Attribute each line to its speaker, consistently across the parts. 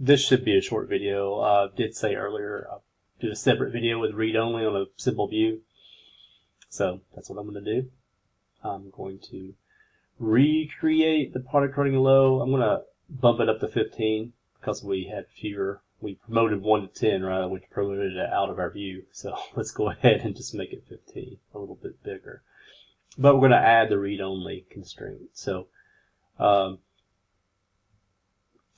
Speaker 1: This should be a short video. I did say earlier I'll do a separate video with read-only on a simple view. So that's what I'm going to do. I'm going to recreate the product running low. I'm going to bump it up to 15 because we had fewer. We promoted 1 to 10, right, which promoted it out of our view. So let's go ahead and just make it 15, a little bit bigger. But we're going to add the read-only constraint. So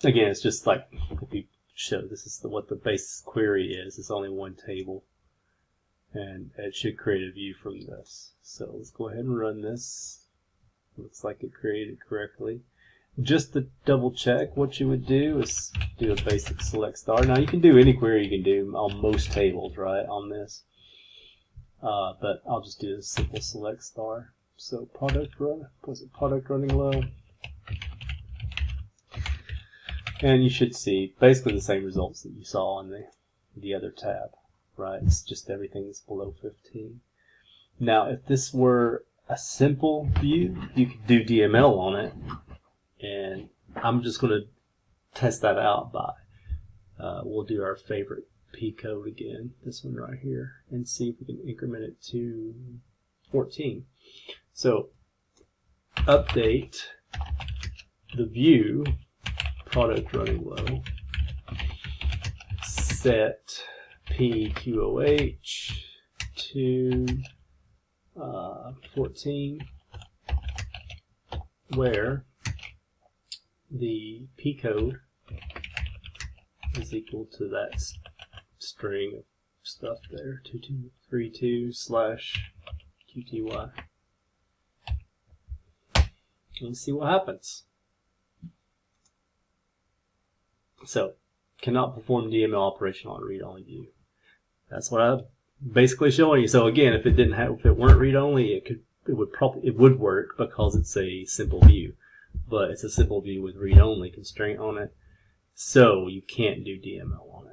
Speaker 1: again, it's just like if you show this is what the base query is. It's only one table, and it should create a view from this. So let's go ahead and run this. Looks like it created correctly. Just to double check, what you would do is do a basic select star. Now you can do any query you can do on most tables, right, on this. But I'll just do a simple select star. So product running low. And you should see basically the same results that you saw in the other tab, right? It's just everything's below 15. Now, if this were a simple view, you could do DML on it, and I'm just going to test that out by, we'll do our favorite P code again, this one right here, and see if we can increment it to 14. So, update the view product running low, set PQOH to 14, where the P code is equal to that string of stuff there, 2232/QTY. Let's see what happens. So, cannot perform DML operation on a read-only view. That's what I'm basically showing you. So again, if it weren't read-only, it would work because it's a simple view. But it's a simple view with read-only constraint on it, so you can't do DML on it.